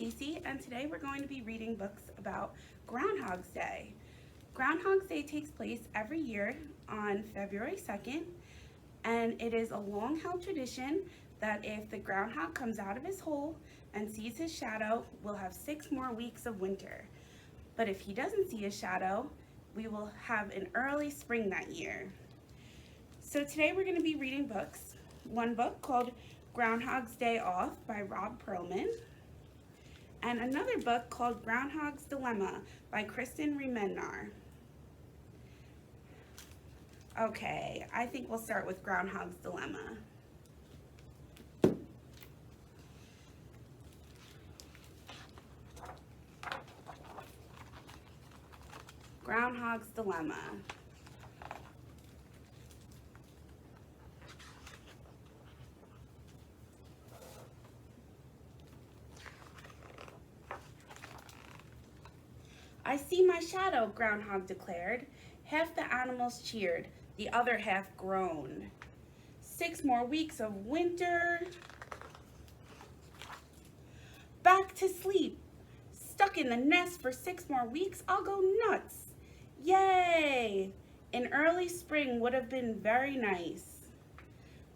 Casey, and today we're going to be reading books about Groundhog's Day. Groundhog's Day takes place every year on February 2nd, and it is a long-held tradition that if the groundhog comes out of his hole and sees his shadow, we'll have 6 more weeks of winter. But if he doesn't see his shadow, we will have an early spring that year. So today we're going to be reading books. One book called Groundhog's Day Off by Rob Perlman, and another book called Groundhog's Dilemma by Kristen Remennar. Okay, I think we'll start with Groundhog's Dilemma. Groundhog's Dilemma. I see my shadow, Groundhog declared. Half the animals cheered, the other half groaned. 6 more weeks of winter. Back to sleep. Stuck in the nest for 6 more weeks, I'll go nuts. Yay! An early spring would have been very nice.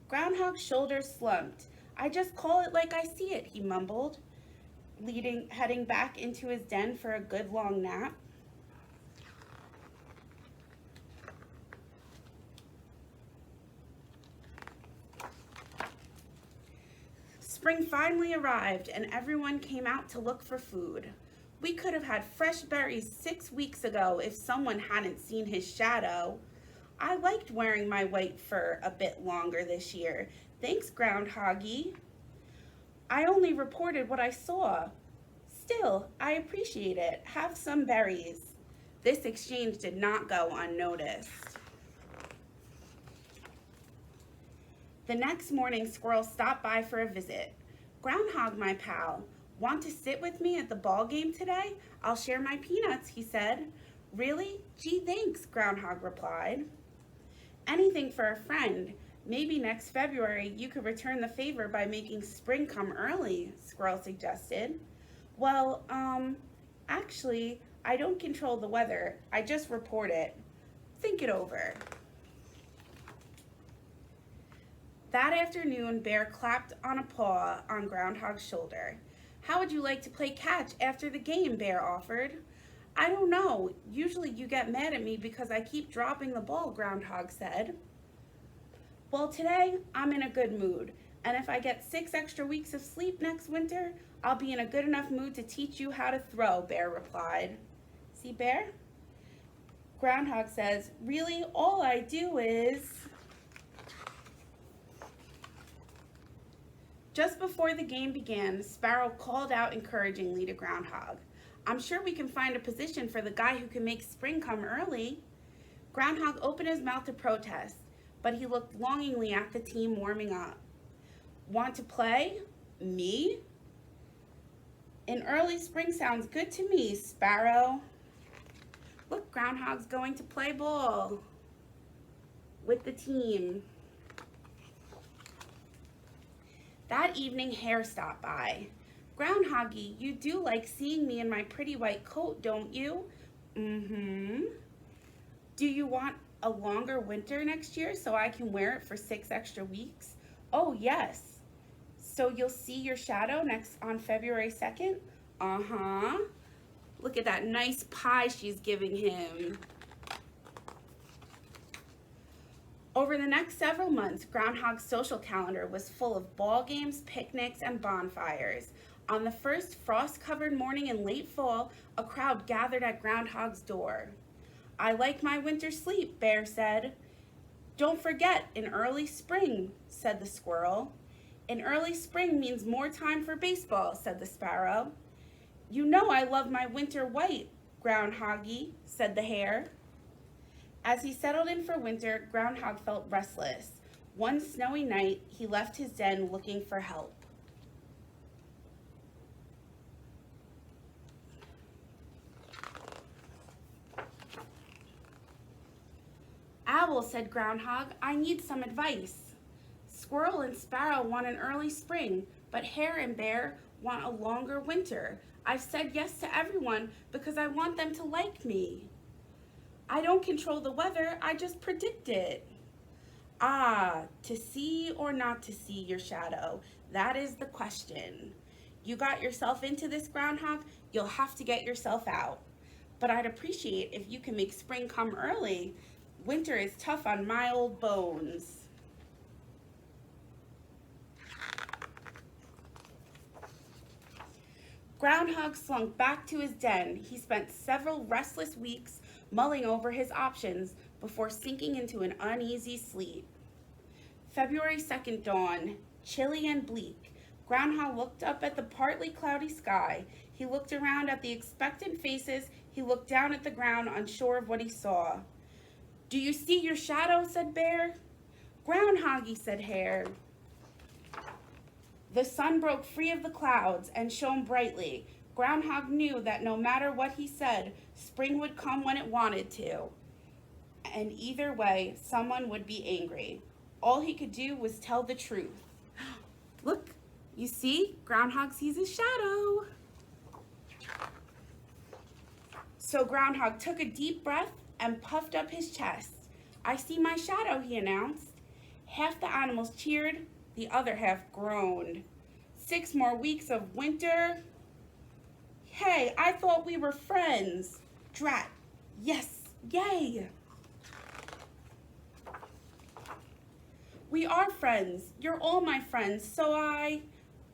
Groundhog's shoulders slumped. I just call it like I see it, he mumbled, heading back into his den for a good long nap. Spring finally arrived and everyone came out to look for food. We could have had fresh berries 6 weeks ago if someone hadn't seen his shadow. I liked wearing my white fur a bit longer this year. Thanks, Groundhoggy. I only reported what I saw. Still, I appreciate it. Have some berries. This exchange did not go unnoticed. The next morning, Squirrel stopped by for a visit. Groundhog, my pal, want to sit with me at the ball game today? I'll share my peanuts, he said. Really? Gee, thanks, Groundhog replied. Anything for a friend. Maybe next February you could return the favor by making spring come early, Squirrel suggested. Well, actually, I don't control the weather. I just report it. Think it over. That afternoon, Bear clapped on a paw on Groundhog's shoulder. How would you like to play catch after the game, Bear offered. I don't know. Usually you get mad at me because I keep dropping the ball, Groundhog said. Well, today I'm in a good mood, and if I get 6 extra weeks of sleep next winter, I'll be in a good enough mood to teach you how to throw, Bear replied. See, Bear? Groundhog says, really, all I do is... Just before the game began, Sparrow called out encouragingly to Groundhog. I'm sure we can find a position for the guy who can make spring come early. Groundhog opened his mouth to protest, but he looked longingly at the team warming up. Want to play? Me? An early spring sounds good to me, Sparrow. Look, Groundhog's going to play ball with the team. That evening, Hare stopped by. Groundhoggy, you do like seeing me in my pretty white coat, don't you? Mm-hmm. Do you want a longer winter next year so I can wear it for 6 extra weeks? Oh, yes. So you'll see your shadow on February 2nd? Uh-huh. Look at that nice pie she's giving him. Over the next several months, Groundhog's social calendar was full of ball games, picnics, and bonfires. On the first frost-covered morning in late fall, a crowd gathered at Groundhog's door. I like my winter sleep, Bear said. Don't forget, in early spring, said the Squirrel. In early spring means more time for baseball, said the Sparrow. You know I love my winter white, Groundhoggy, said the Hare. As he settled in for winter, Groundhog felt restless. One snowy night, he left his den looking for help. Owl, said Groundhog, I need some advice. Squirrel and Sparrow want an early spring, but Hare and Bear want a longer winter. I've said yes to everyone because I want them to like me. I don't control the weather, I just predict it. Ah, to see or not to see your shadow, that is the question. You got yourself into this, groundhog, you'll have to get yourself out. But I'd appreciate if you can make spring come early. Winter is tough on my old bones. Groundhog slunk back to his den. He spent several restless weeks mulling over his options before sinking into an uneasy sleep. February 2nd dawn, chilly and bleak. Groundhog looked up at the partly cloudy sky. He looked around at the expectant faces. He looked down at the ground, unsure of what he saw. Do you see your shadow? Said Bear. Groundhoggy, said Hare. The sun broke free of the clouds and shone brightly. Groundhog knew that no matter what he said, spring would come when it wanted to. And either way, someone would be angry. All he could do was tell the truth. Look, you see? Groundhog sees his shadow. So Groundhog took a deep breath and puffed up his chest. I see my shadow, he announced. Half the animals cheered, the other half groaned. 6 more weeks of winter. Hey, I thought we were friends. Drat. Yes, yay. We are friends. You're all my friends, so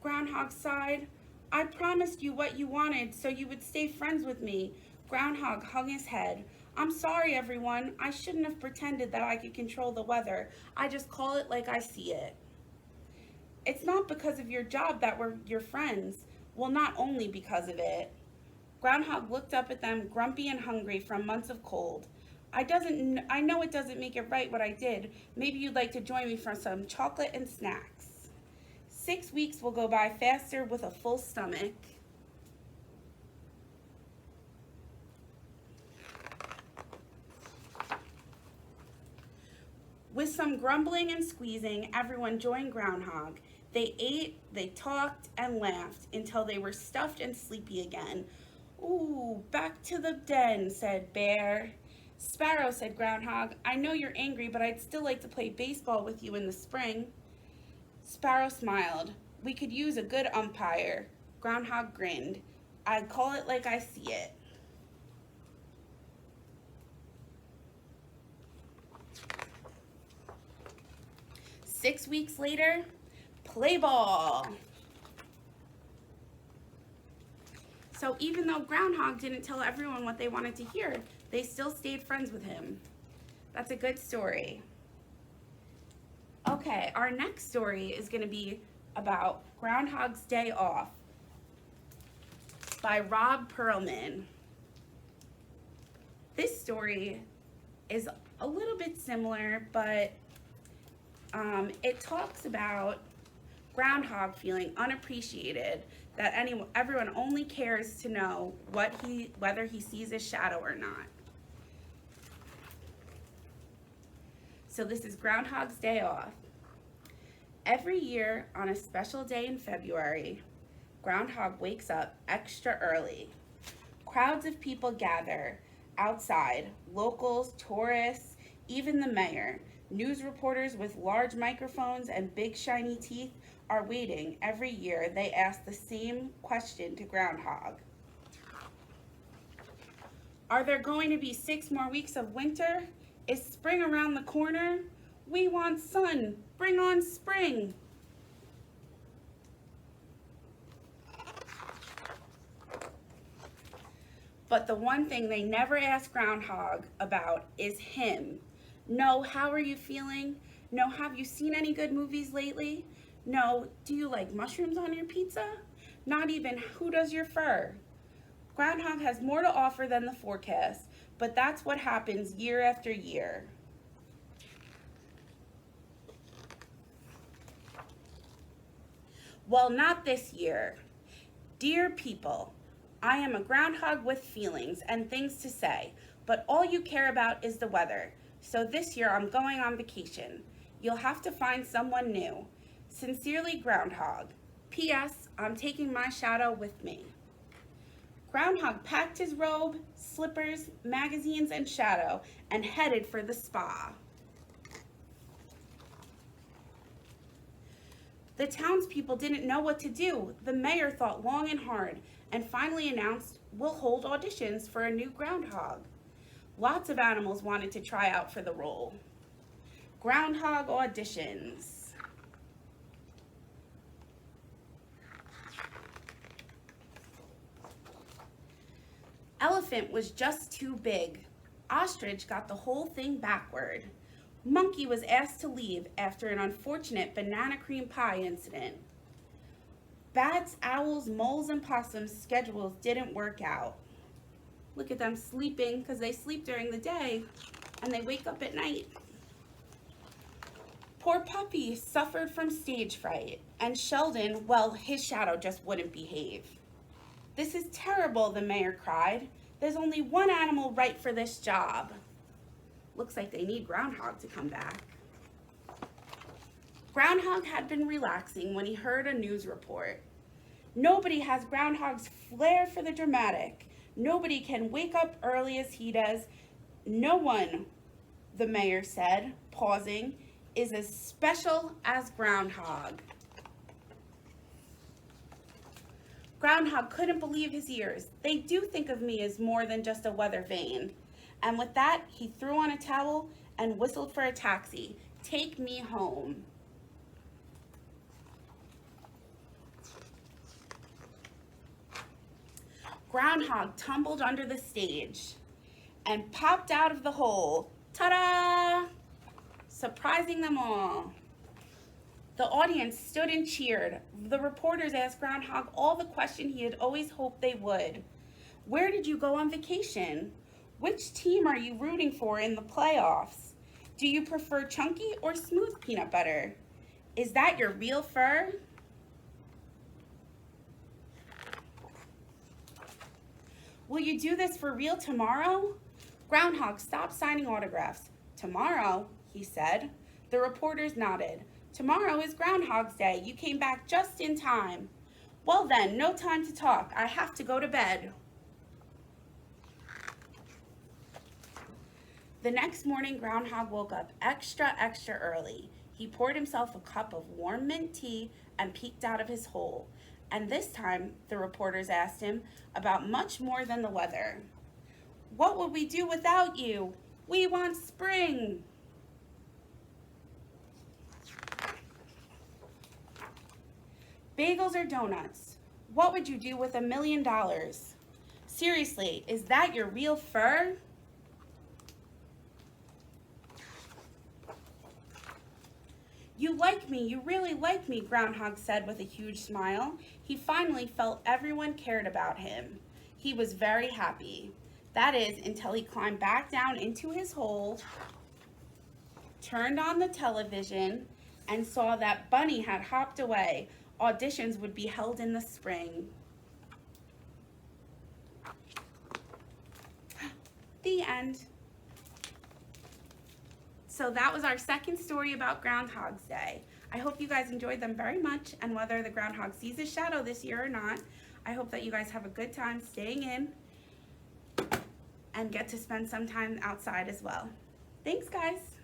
Groundhog sighed. I promised you what you wanted so you would stay friends with me. Groundhog hung his head. I'm sorry, everyone. I shouldn't have pretended that I could control the weather. I just call it like I see it. It's not because of your job that we're your friends. Well, not only because of it. Groundhog looked up at them, grumpy and hungry from months of cold. I know it doesn't make it right what I did. Maybe you'd like to join me for some chocolate and snacks. 6 weeks will go by faster with a full stomach. With some grumbling and squeezing, everyone joined Groundhog. They ate, they talked, and laughed until they were stuffed and sleepy again. Ooh, back to the den, said Bear. Sparrow, said Groundhog, I know you're angry, but I'd still like to play baseball with you in the spring. Sparrow smiled. We could use a good umpire. Groundhog grinned. I'd call it like I see it. Six weeks later, play ball. So even though Groundhog didn't tell everyone what they wanted to hear, they still stayed friends with him. That's a good story. Okay, our next story is going to be about Groundhog's Day Off by Rob Perlman. This story is a little bit similar, but it talks about Groundhog feeling unappreciated, that everyone only cares to know whether he sees his shadow or not. So this is Groundhog's Day Off. Every year on a special day in February, Groundhog wakes up extra early. Crowds of people gather outside, locals, tourists, even the mayor. News reporters with large microphones and big shiny teeth are waiting. Every year they ask the same question to Groundhog. Are there going to be 6 more weeks of winter? Is spring around the corner? We want sun. Bring on spring. But the one thing they never ask Groundhog about is him. No, how are you feeling? No, have you seen any good movies lately? No, do you like mushrooms on your pizza? Not even, who does your fur? Groundhog has more to offer than the forecast, but that's what happens year after year. Well, not this year. Dear people, I am a groundhog with feelings and things to say, but all you care about is the weather. So this year I'm going on vacation. You'll have to find someone new. Sincerely, Groundhog. P.S. I'm taking my shadow with me. Groundhog packed his robe, slippers, magazines, and shadow and headed for the spa. The townspeople didn't know what to do. The mayor thought long and hard and finally announced, "We'll hold auditions for a new groundhog." Lots of animals wanted to try out for the role. Groundhog auditions. Elephant was just too big. Ostrich got the whole thing backward. Monkey was asked to leave after an unfortunate banana cream pie incident. Bats, owls, moles, and possums' schedules didn't work out. Look at them sleeping because they sleep during the day and they wake up at night. Poor Puppy suffered from stage fright, and Sheldon, well, his shadow just wouldn't behave. "This is terrible," the mayor cried. "There's only one animal right for this job." Looks like they need Groundhog to come back. Groundhog had been relaxing when he heard a news report. Nobody has Groundhog's flair for the dramatic. Nobody can wake up early as he does. No one, the mayor said, pausing, is as special as Groundhog. Groundhog couldn't believe his ears. "They do think of me as more than just a weather vane." And with that, he threw on a towel and whistled for a taxi. "Take me home." Groundhog tumbled under the stage and popped out of the hole. Ta-da! Surprising them all. The audience stood and cheered. The reporters asked Groundhog all the questions he had always hoped they would. Where did you go on vacation? Which team are you rooting for in the playoffs? Do you prefer chunky or smooth peanut butter? Is that your real fur? Will you do this for real tomorrow? Groundhog stopped signing autographs. "Tomorrow," he said. The reporters nodded. "Tomorrow is Groundhog's Day. You came back just in time." "Well then, no time to talk. I have to go to bed." The next morning, Groundhog woke up extra early. He poured himself a cup of warm mint tea and peeked out of his hole. And this time, the reporters asked him about much more than the weather. "What would we do without you? We want spring." "Bagels or donuts? What would you do with $1 million? Seriously, is that your real fur?" "You like me, you really like me," Groundhog said with a huge smile. He finally felt everyone cared about him. He was very happy. That is, until he climbed back down into his hole, turned on the television, and saw that Bunny had hopped away. Auditions would be held in the spring. The end. So that was our second story about Groundhog's Day. I hope you guys enjoyed them very much, and whether the groundhog sees his shadow this year or not, I hope that you guys have a good time staying in and get to spend some time outside as well. Thanks, guys.